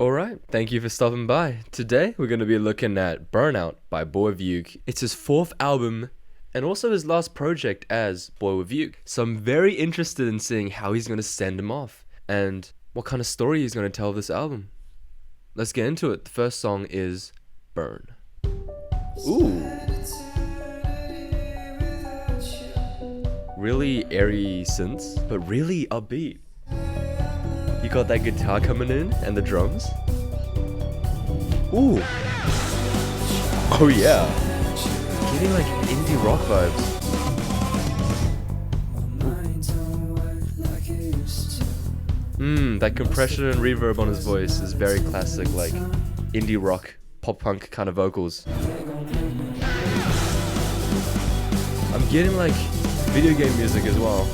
Alright, thank you for stopping by. Today we're going to be looking at Burnout by BOYWITHUKE. It's his fourth album and also his last project as BOYWITHUKE. So I'm very interested in seeing how he's going to send him off and what kind of story he's going to tell this album. Let's get into it. The first song is Burn. Ooh. Really airy synths, but really upbeat. You got that guitar coming in and the drums. Ooh. Oh yeah. Getting like indie rock vibes. That compression and reverb on his voice is very classic, like indie rock, pop punk kind of vocals. I'm getting like video game music as well.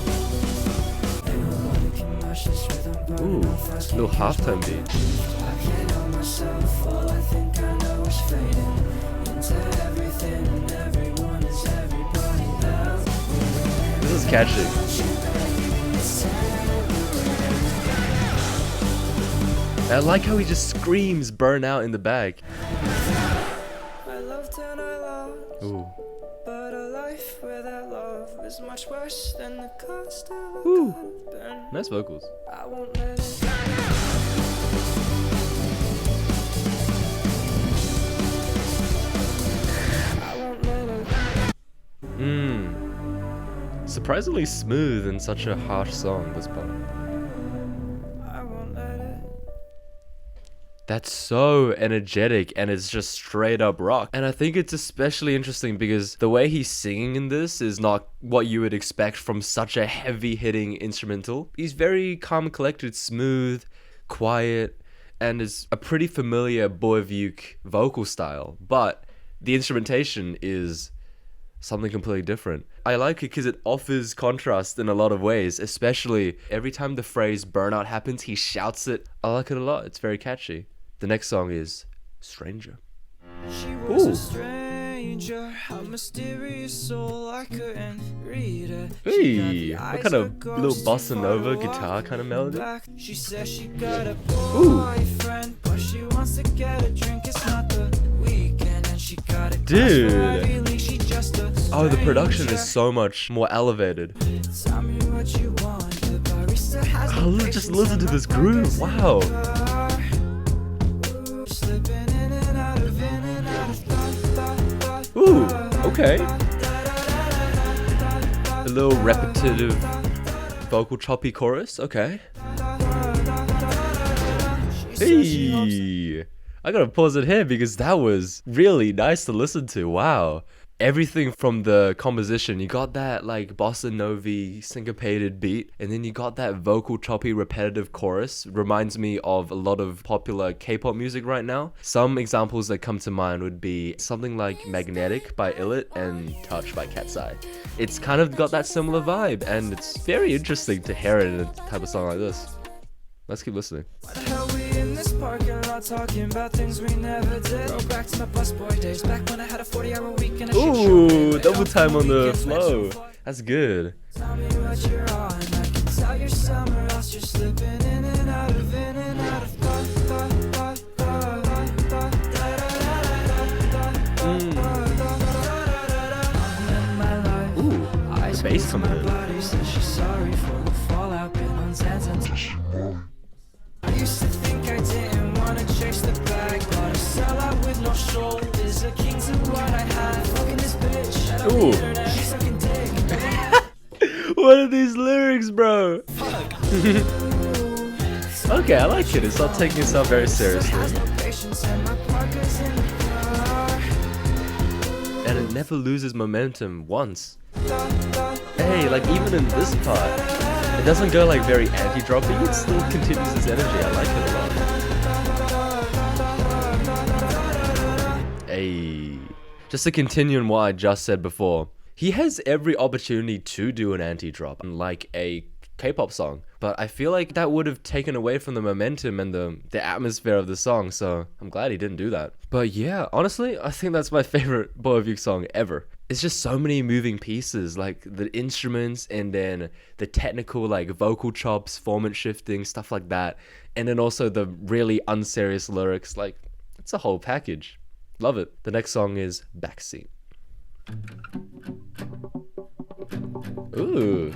Ooh, little halftime beat. This is catchy. I like how he just screams burn out in the back. Ooh. Is much worse than the cost of a nice vocals. I won't let it. Surprisingly smooth in such a harsh song, this part. I won't let it. That's so energetic and it's just straight up rock. And I think it's especially interesting because the way he's singing in this is not what you would expect from such a heavy hitting instrumental. He's very calm, collected, smooth, quiet, and is a pretty familiar BOYWITHUKE vocal style. But the instrumentation is something completely different. I like it because it offers contrast in a lot of ways, especially every time the phrase burnout happens, he shouts it. I like it a lot. It's very catchy. The next song is Stranger. She was a stranger, a mysterious soul I couldn't read her. Hey, what kind of little bossa nova guitar kind of melody? She says she got a boyfriend, but she wants to get a drink. It's not the weekend, and she got a dude. Oh, the production is so much more elevated. Tell me what you want. The barista has oh, just listen to this groove. Wow. Ooh, okay. A little repetitive vocal choppy chorus, okay. Hey, I gotta pause it here because that was really nice to listen to, wow. Everything from the composition, you got that like bossa nova syncopated beat, and then you got that vocal choppy repetitive chorus. Reminds me of a lot of popular K-pop music right now. Some examples that come to mind would be something like Magnetic by Illit and Touch by Cat's Eye. It's kind of got that similar vibe, and it's very interesting to hear it in a type of song like this. Let's keep listening. Talking about things we never did. Go back to my busboy days, back when I had a 40-hour week and a ooh, double time on the flow. That's good. Tell me what you're on. I can tell you're somewhere else. You're slipping in and out of ooh, the bass coming in. She's sorry for the fallout, been on I used to think I didn't wanna chase the bag, but I sell out with no shoulders. A king to what I had. Fucking this bitch. Ooh. She's sucking dick. What are these lyrics, bro? Fuck. Okay, I like it. It's not taking itself very seriously. And it never loses momentum once. Hey, like even in this part, it doesn't go like very anti-droppy, it still continues its energy. I like it a lot. Hey. Just to continue on what I just said before, he has every opportunity to do an anti-drop, like a K-pop song. But I feel like that would have taken away from the momentum and the atmosphere of the song, so I'm glad he didn't do that. But yeah, honestly, I think that's my favorite BOYWITHUKE song ever. it's just so many moving pieces, like the instruments and then the technical like vocal chops, formant shifting, stuff like that. And then also the really unserious lyrics. Like, it's a whole package. Love it. The next song is Backseat. Ooh,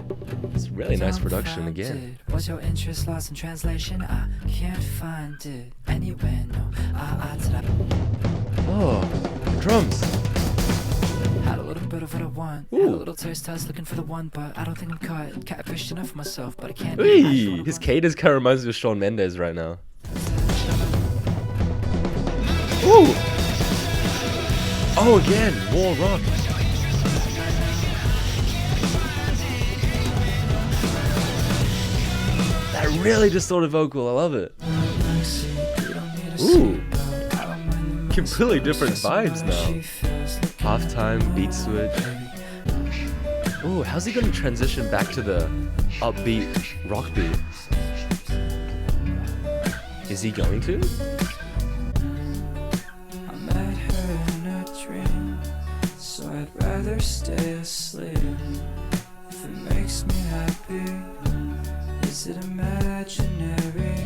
it's really nice production again. Was your interest lost in translation? I can't find it anywhere. No, Oh, drums. had a little bit of what I want. Had a little taste test looking for the one, but I don't think I'm caught. Catfished enough for myself, but I can't. Hey, his cadence kind of reminds me of Shawn Mendes right now. Ooh. Oh, again, more rock. That really distorted vocal, I love it. Ooh. Completely different vibes now. Halftime, beat switch. Ooh, how's he gonna transition back to the upbeat rock beat? Is he going to? I met her in a dream, so I'd rather stay asleep. If it makes me happy, is it imaginary?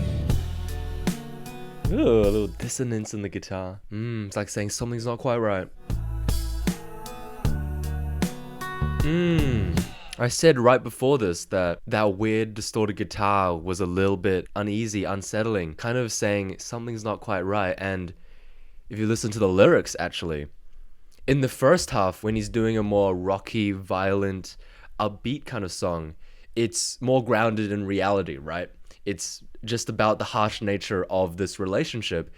Ooh, a little dissonance in the guitar. It's like saying something's not quite right. I said right before this that weird distorted guitar was a little bit uneasy, unsettling, kind of saying something's not quite right. And if you listen to the lyrics, actually, in the first half, when he's doing a more rocky, violent, upbeat kind of song, it's more grounded in reality, right? It's just about the harsh nature of this relationship.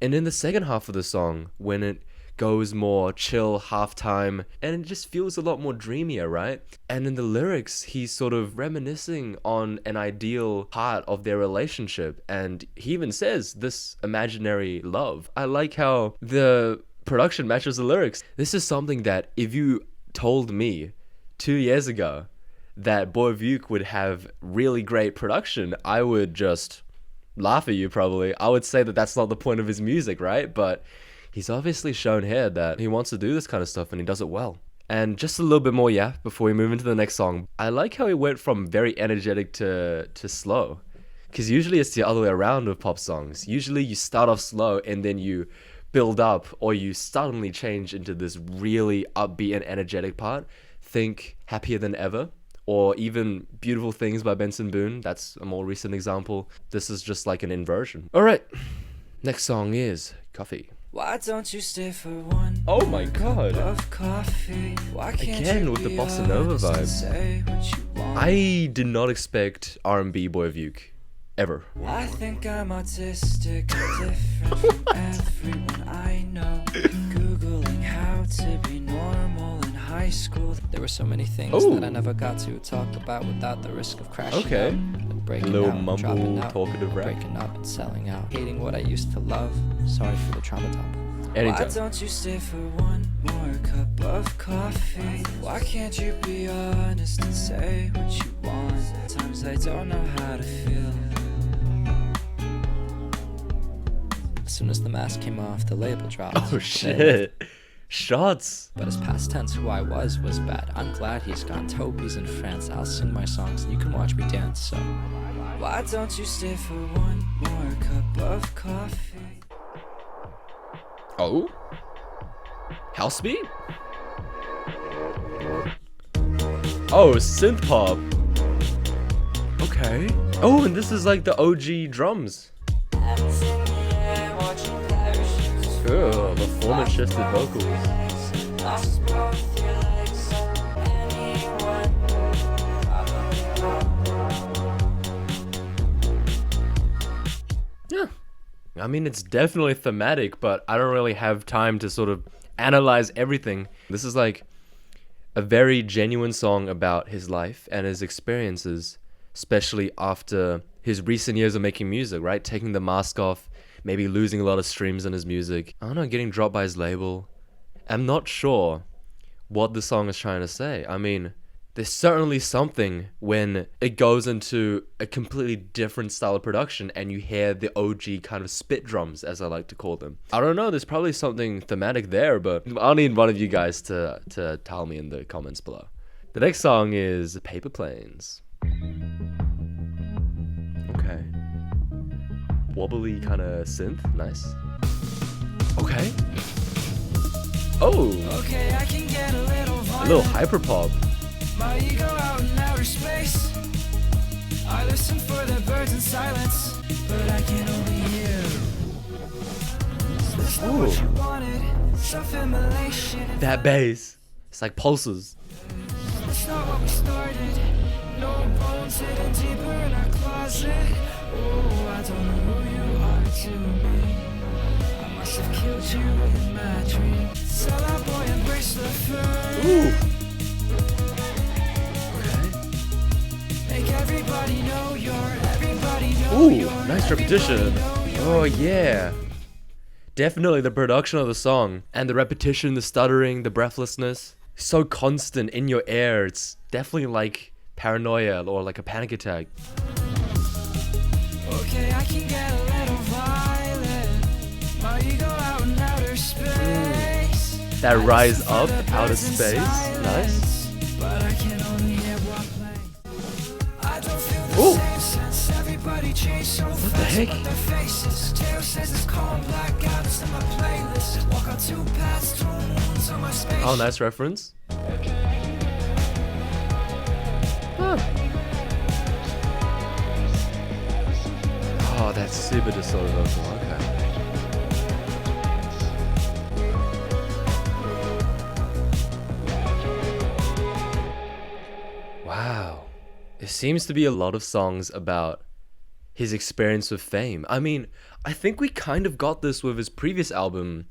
And in the second half of the song, when it goes more chill, halftime, and it just feels a lot more dreamier, right? And in the lyrics, he's sort of reminiscing on an ideal part of their relationship, and he even says this imaginary love. I like how the production matches the lyrics. This is something that if you told me 2 years ago that BOYWITHUKE would have really great production, I would just laugh at you probably. I would say that that's not the point of his music, right? But he's obviously shown here that he wants to do this kind of stuff and he does it well. And just a little bit more, before we move into the next song. I like how he went from very energetic to slow. Because usually it's the other way around with pop songs. Usually you start off slow and then you build up, or you suddenly change into this really upbeat and energetic part. Think Happier Than Ever, or even Beautiful Things by Benson Boone. That's a more recent example. This is just like an inversion. All right, next song is Coffee. Why don't you stay for one? Oh my god. Of coffee? Why can't Again you with the be bossa nova honest and vibe. say what you want? I did not expect R&B BOYWITHUKE ever. I think I'm autistic, different from everyone I know. Googling how to be normal in high school. There were so many things that I never got to talk about without the risk of crashing Okay. out and breaking Little out and mumble, dropping out, talkative rap. breaking up and selling out, hating what I used to love. Sorry for the trauma dump. Anytime. Why don't you stay for one more cup of coffee? Why can't you be honest and say what you want? Sometimes I don't know how to feel. As soon as the mask came off, the label dropped. Oh shit. Shots. But his past tense, who I was bad. I'm glad he's gone. Toby's in France. I'll sing my songs and you can watch me dance. So why don't you stay for one more cup of coffee? Oh? House beat? Oh, synth pop. Okay. Oh, and this is like the OG drums. Cool, the formant shifted vocals. Yeah. I mean, it's definitely thematic, but I don't really have time to sort of analyze everything. This is like a very genuine song about his life and his experiences, especially after his recent years of making music, right? Taking the mask off, maybe losing a lot of streams on his music. I don't know, getting dropped by his label. I'm not sure what the song is trying to say. I mean, there's certainly something when it goes into a completely different style of production and you hear the OG kind of spit drums, as I like to call them. I don't know, there's probably something thematic there, but I'll need one of you guys to tell me in the comments below. The next song is Paper Planes. Okay. Wobbly kind of synth, nice. Okay. Oh! Okay, I can get a little hyper pop. My ego out in outer space. I listen for the birds in silence, but I can only hear. Is this not what you wanted? Self-immolation. That bass. It's like pulses. That's not what we started. No bones hidden deeper in our closet. Oh, I don't know who you are to me. I must have killed you in my dream. Sell out, boy, embrace the fur. Ooh. Make everybody know Ooh, nice repetition. Oh yeah. Definitely the production of the song and the repetition, the stuttering, the breathlessness, so constant in your ear. It's definitely like paranoia or like a panic attack. Okay, I can get a little violent. My ego out in outer space. That rise up out of space. Nice. But I can only hear one plane. I don't feel the Ooh. same sense. Everybody changed so What the fast, heck? but their faces. Taylor says it's calm blackouts in my playlist. Walk on two paths, two moons on my space. Oh, nice reference. Huh. Oh, that's super distorted vocal. Okay. Wow. There seems to be a lot of songs about his experience with fame. I mean, I think we kind of got this with his previous album,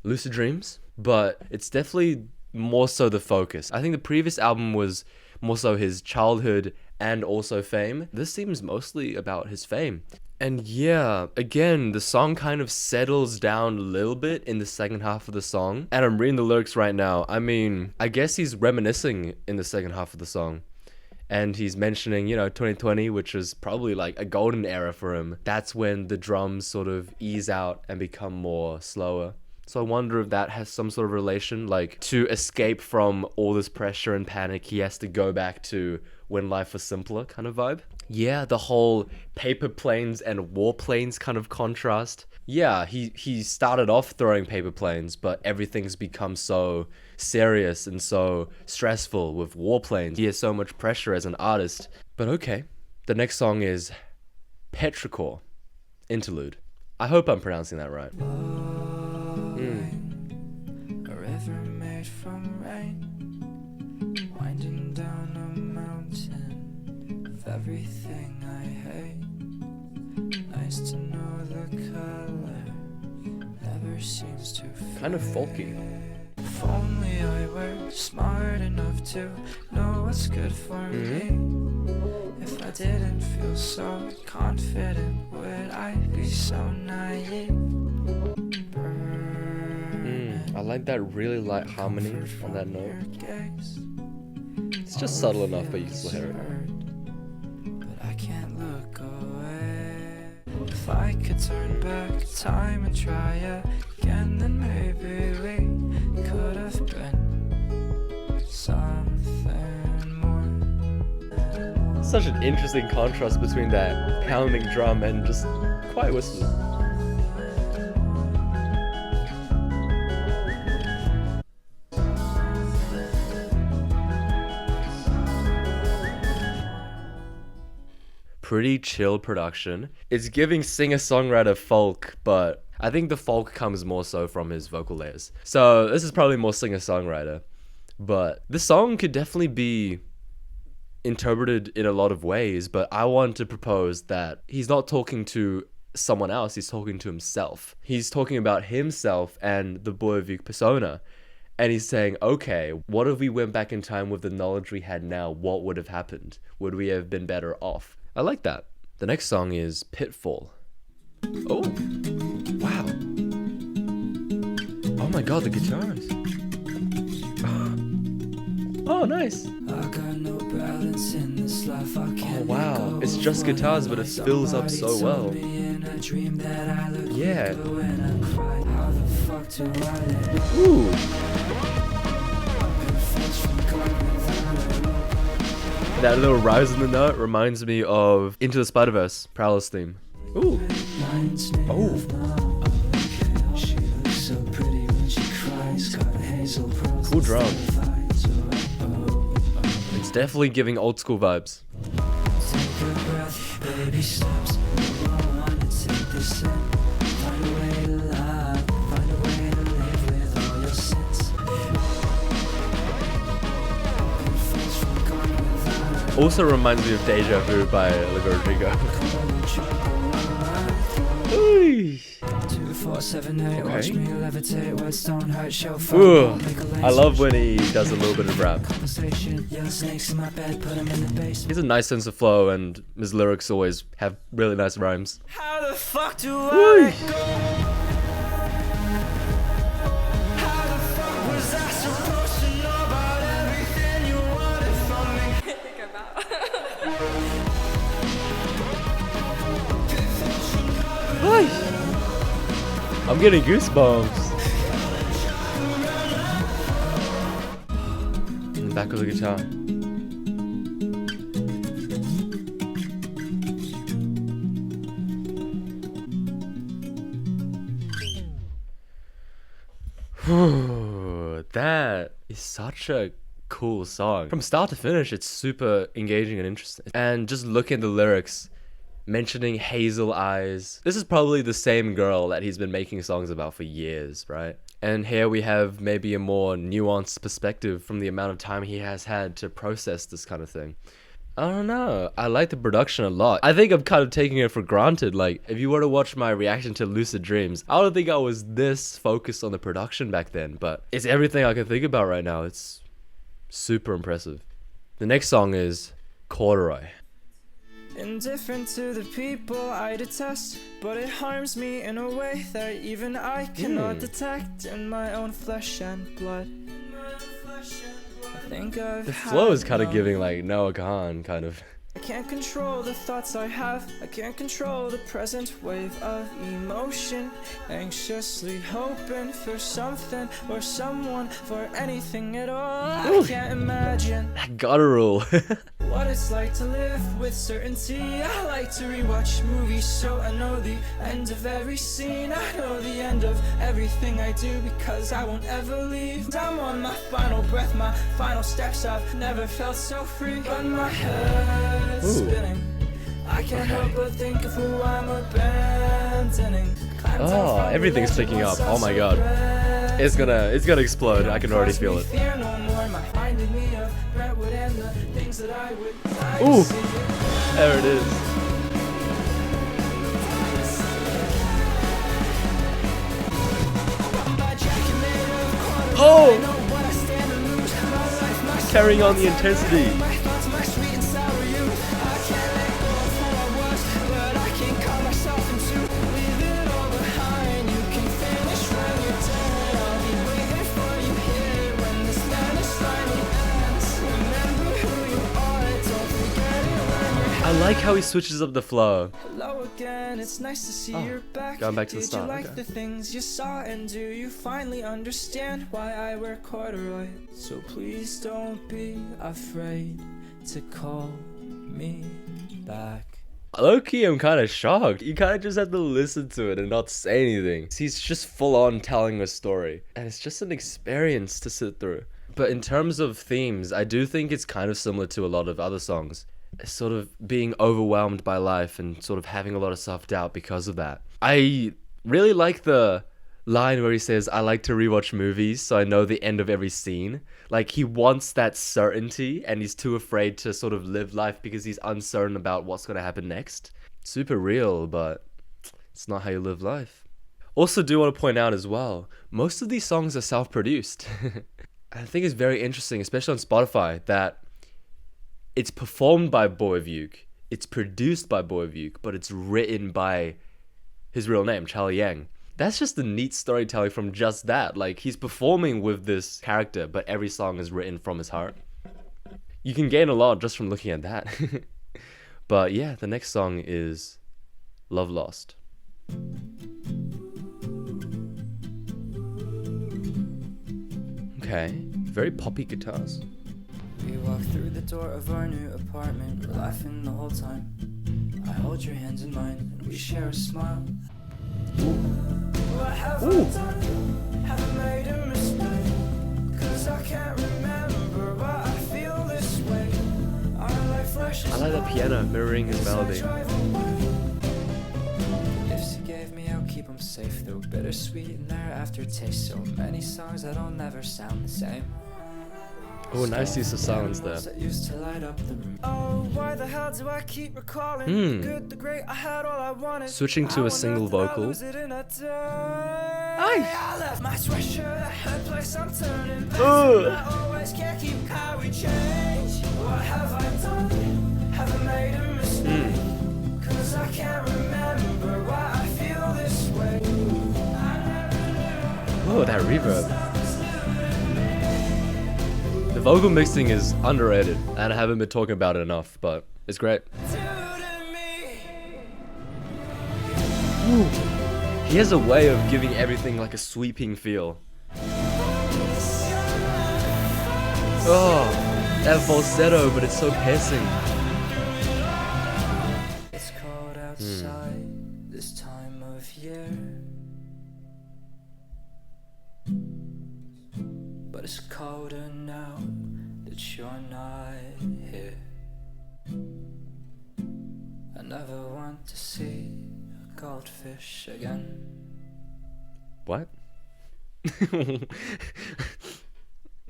Lucid Dreams, but it's definitely more so the focus. I think the previous album was more so his childhood and also fame. This seems mostly about his fame. And yeah, again, the song kind of settles down a little bit in the second half of the song. And I'm reading the lyrics right now. I mean, I guess he's reminiscing in the second half of the song. And he's mentioning, 2020, which is probably like a golden era for him. That's when the drums sort of ease out and become more slower. So I wonder if that has some sort of relation, like to escape from all this pressure and panic, he has to go back to when life was simpler kind of vibe. Yeah, the whole paper planes and warplanes kind of contrast. Yeah, he started off throwing paper planes, but everything's become so serious and so stressful with warplanes. He has so much pressure as an artist. But okay, the next song is Petrichor, Interlude. I hope I'm pronouncing that right. A river made from rain, winding down a mountain of everything I hate. Nice to know the color never seems to fade. Kind of folky. If only I were smart enough to know what's good for me. If I didn't feel so confident, would I be so naive? I like that really light harmony on that note. It's just subtle enough, but you can still hear it. But I can't look away. If I could turn back time and try again, then maybe we could have been something more. Such an interesting contrast between that pounding drum and just quiet whistles. Pretty chill production. It's giving singer-songwriter folk, but I think the folk comes more so from his vocal layers. So this is probably more singer-songwriter. But the song could definitely be interpreted in a lot of ways, but I want to propose that he's not talking to someone else, he's talking to himself. He's talking about himself and the BOYWITHUKE persona. And he's saying, okay, what if we went back in time with the knowledge we had now? What would have happened? Would we have been better off? I like that. The next song is Pitfall. Oh, wow. Oh my god, the guitars. Oh, nice. I got no balance in this life. I can't wow, it's just guitars, but it fills up so well. Yeah. Ooh. That little rise in the note reminds me of Into the Spider-Verse, Prowler's theme. Ooh. Oh. Cool drum. It's definitely giving old school vibes. Also reminds me of Deja Vu by Olivia Rodrigo. Ooh, I love when he does a little bit of rap. He has a nice sense of flow, and his lyrics always have really nice rhymes. How the fuck do I go? How the fuck was I supposed to know about everything you wanted from me? I'm getting goosebumps. In the back of the guitar. That is such a cool song. From start to finish, it's super engaging and interesting. And just look at the lyrics, mentioning hazel eyes. This is probably the same girl that he's been making songs about for years, right? And here we have maybe a more nuanced perspective from the amount of time he has had to process this kind of thing. I don't know. I like the production a lot. I think I'm kind of taking it for granted. Like, if you were to watch my reaction to Lucid Dreams, I don't think I was this focused on the production back then, but it's everything I can think about right now. It's super impressive. The next song is Corduroy. Indifferent to the people I detest, but it harms me in a way that even I cannot detect in my own flesh and blood. I think I've The flow is kind of giving like Noah Kahan kind of. I can't control the thoughts I have. I can't control the present wave of emotion. Anxiously hoping for something or someone, for anything at all. I can't imagine That guttural. what it's like to live with certainty. I like to rewatch movies so I know the end of every scene. I know the end of everything I do because I won't ever leave. I'm on my final breath, my final steps. I've never felt so free, but my head's spinning. I can't help but think of who I'm abandoning. Oh, everything's picking up. Oh my god. It's gonna explode. I can already feel it. Ooh, there it is. Oh, carrying on the intensity. I like how he switches up the flow. Hello again, it's nice to see you're back. Going back to the Did start. you like Okay. the things you saw, and do you finally understand why I wear corduroy? So please don't be afraid to call me back. Low-key, I'm kind of shocked. You kind of just have to listen to it and not say anything. He's just full on telling a story, and it's just an experience to sit through. But in terms of themes, I do think it's kind of similar to a lot of other songs. Sort of being overwhelmed by life and sort of having a lot of self-doubt because of that. I really like the line where he says, I like to rewatch movies so I know the end of every scene. Like, he wants that certainty and he's too afraid to sort of live life because he's uncertain about what's going to happen next. Super real, but it's not how you live life. Also do want to point out as well, most of these songs are self-produced. I think it's very interesting, especially on Spotify, that it's performed by BOYWITHUKE, it's produced by BOYWITHUKE, but it's written by his real name, Charlie Yang. That's just a neat storytelling from just that. Like, he's performing with this character, but every song is written from his heart. You can gain a lot just from looking at that. But yeah, the next song is Love Lost. Okay, very poppy guitars. We walk through the door of our new apartment. We're laughing the whole time. I hold your hands in mine and we share a smile. What have I done? Have I made a mistake? 'Cause I can't remember, but I feel this way. I like the piano mirroring his melody. Gifts you gave me, I'll keep them safe. Though bittersweet in their aftertaste. So many songs that'll never sound the same. Oh, nice use of silence there. Oh, why the hell do I keep recalling the good, the great, I had all I wanted. Switching to a single vocal. I left my sweatshirt at her place, I'm turning back. I always can't keep how we change. What have I done? Have I made a mistake? 'Cause I can't remember why I feel this way. Oh, that reverb. The vocal mixing is underrated, and I haven't been talking about it enough, but it's great. Ooh. He has a way of giving everything like a sweeping feel. Oh, that falsetto, but it's so piercing. It's cold outside this time of year, but it's colder now that you're not here. I never want to see a goldfish again. What?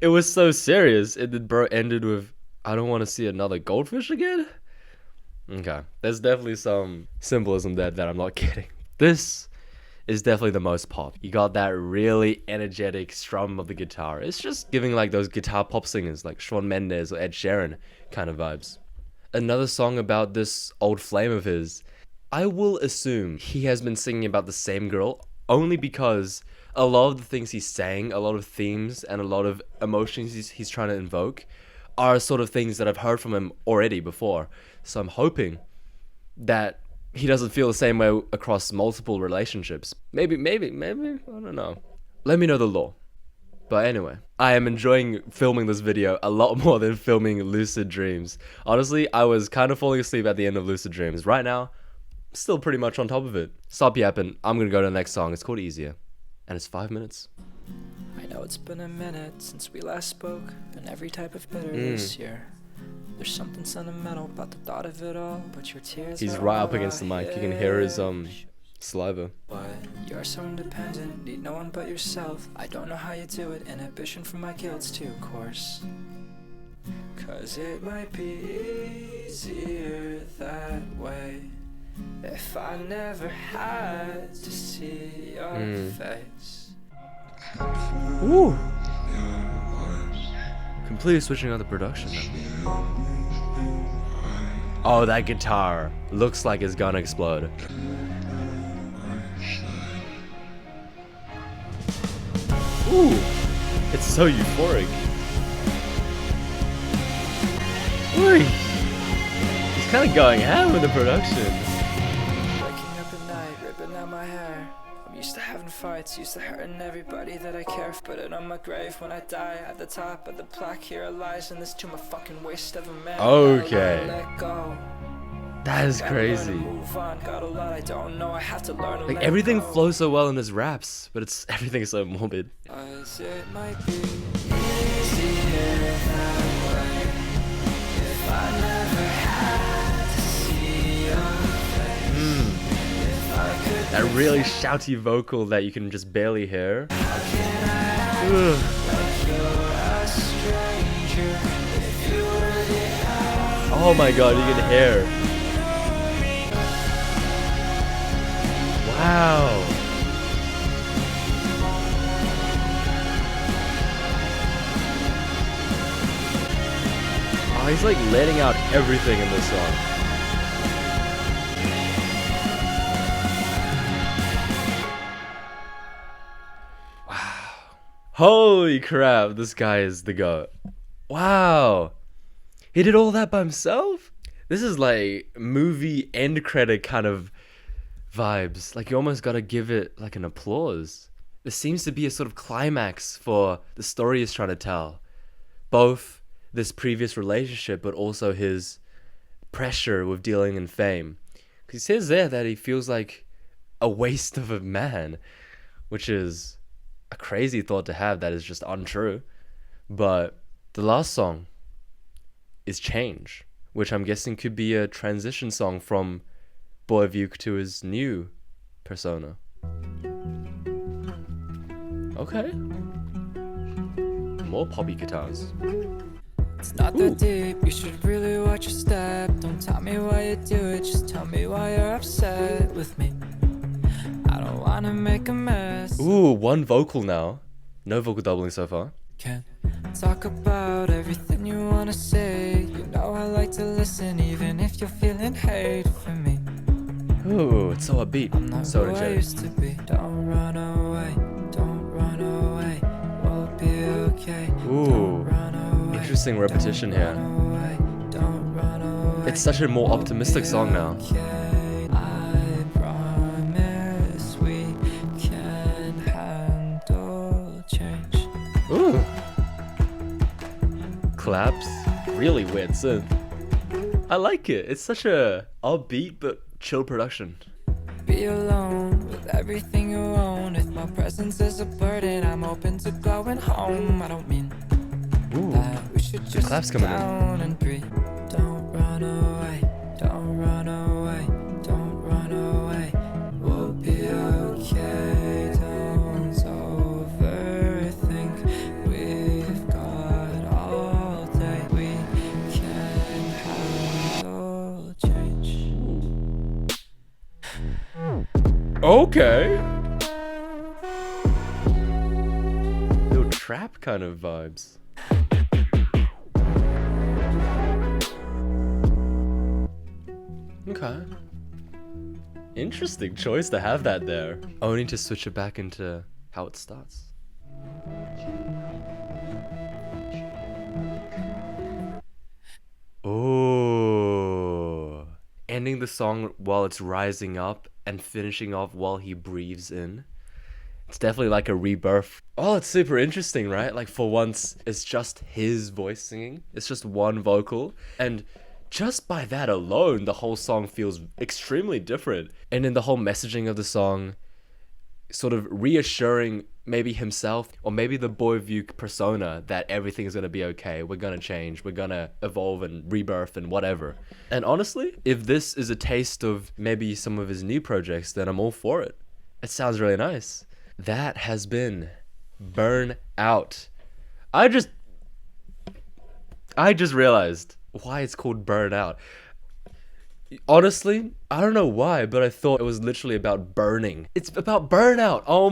It was so serious, and then bro ended with, I don't want to see another goldfish again? Okay, there's definitely some symbolism there that I'm not getting. This is definitely the most pop. You got that really energetic strum of the guitar. It's just giving like those guitar pop singers like Shawn Mendes or Ed Sheeran kind of vibes. Another song about this old flame of his. I will assume he has been singing about the same girl only because a lot of the things he's saying, a lot of themes and a lot of emotions he's trying to invoke are sort of things that I've heard from him already before. So I'm hoping that he doesn't feel the same way across multiple relationships. Maybe, I don't know. Let me know the law. But anyway, I am enjoying filming this video a lot more than filming Lucid Dreams. Honestly, I was kind of falling asleep at the end of Lucid Dreams. Right now, still pretty much on top of it. Stop yapping. I'm gonna go to the next song. It's called Easier. And it's 5 minutes. I know it's been a minute since we last spoke, and every type of bitter this year. There's something sentimental about the thought of it all, but your tears. He's right up against the mic. You can hear his saliva. But you're so independent, need no one but yourself. I don't know how you do it, inhibition from my guilt's too coarse. 'Cause it might be easier that way if I never had to see your face. Ooh. Completely switching out the production now. Oh, that guitar looks like it's gonna explode. Ooh, it's so euphoric. Ooh. He's kind of going ham with the production. Waking up at night, ripping out my hair. I'm used to having fights, used to hurting everybody that I care. Put it on my grave when I die. At the top of the plaque here lies, and this to my fucking waste of a man. Okay. Let go. That is crazy. Like everything flows so well in his raps, but everything is so morbid. It might be easier that way if I never had to see your face. If I could That really shouty vocal that you can just barely hear. Oh my god, you can hear. Wow. Oh, he's like letting out everything in this song. Wow. Holy crap, this guy is the GOAT. Wow. He did all that by himself? This is like movie end credit kind of vibes. Like you almost gotta give it like an applause. There seems to be a sort of climax for the story he's trying to tell. Both this previous relationship, but also his pressure with dealing in fame. Because he says there that he feels like a waste of a man, which is a crazy thought to have that is just untrue. But the last song is Change, which I'm guessing could be a transition song from BOYWITHUKE to his new persona. Okay. More poppy guitars. It's not that deep, you should really watch your step. Don't tell me why you do it, just tell me why you're upset with me. I don't wanna make a mess. Ooh, one vocal now. No vocal doubling so far. Can't talk about everything you wanna say. You know I like to listen even if you're feeling hate for me. Ooh, it's so upbeat. I'm not So who I energetic. used to be. Don't run away, don't run away. We'll be okay. Ooh, Don't run away. interesting repetition here. Don't run away, don't run away. It's such a more optimistic song now. Okay, I promise we can handle change. Ooh. Claps. Really weird synth. I like it. It's such a upbeat but chill production. Be alone with everything you own. If my presence is a burden, I'm open to going home. I don't mean Ooh. that we should just claps sit coming in. down and breathe. Don't run away, don't run away, don't run away. We'll be okay, don't overthink. We've got all day, we can handle change. Okay. Little trap kind of vibes. Okay. Interesting choice to have that there. Only to switch it back into how it starts. Oh. Ending the song while it's rising up and finishing off while he breathes in. It's definitely like a rebirth. Oh, it's super interesting, right? Like for once, it's just his voice singing. It's just one vocal. And just by that alone, the whole song feels extremely different. And in the whole messaging of the song, sort of reassuring maybe himself or maybe the BOYWITHUKE persona that everything is going to be okay. We're going to change. We're going to evolve and rebirth and whatever. And honestly, if this is a taste of maybe some of his new projects, then I'm all for it. It sounds really nice. That has been Burnout. I just realized why it's called Burnout. Honestly, I don't know why, but I thought it was literally about burning. It's about burnout. Oh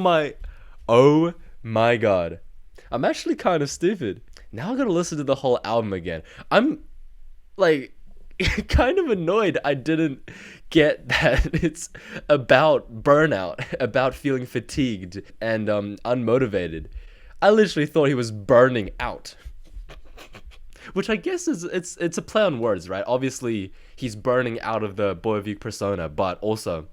my god. I'm actually kind of stupid. Now I'm gonna listen to the whole album again. I'm like kind of annoyed I didn't get that it's about burnout, about feeling fatigued and unmotivated. I literally thought he was burning out. Which I guess is it's a play on words, right? Obviously, he's burning out of the BOYWITHUKE persona, but also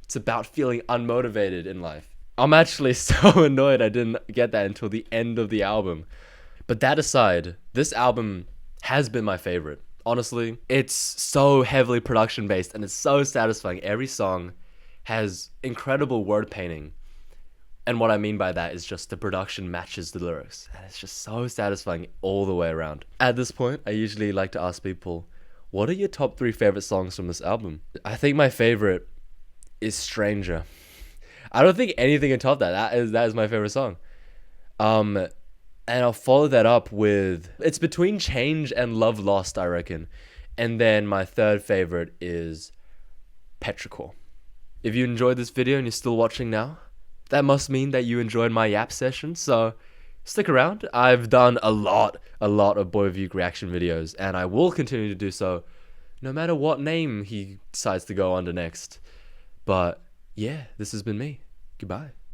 it's about feeling unmotivated in life. I'm actually so annoyed I didn't get that until the end of the album. But that aside, this album has been my favorite. Honestly, it's so heavily production based and it's so satisfying. Every song has incredible word painting. And what I mean by that is just the production matches the lyrics. And it's just so satisfying all the way around. At this point, I usually like to ask people, what are your top 3 favorite songs from this album? I think my favorite is Stranger. I don't think anything can top that. That is my favorite song. And I'll follow that up with, it's between Change and Love Lost, I reckon. And then my third favorite is Petrichor. If you enjoyed this video and you're still watching now, that must mean that you enjoyed my yap session, so stick around. I've done a lot of BOYWITHUKE reaction videos, and I will continue to do so, no matter what name he decides to go under next. But yeah, this has been me. Goodbye.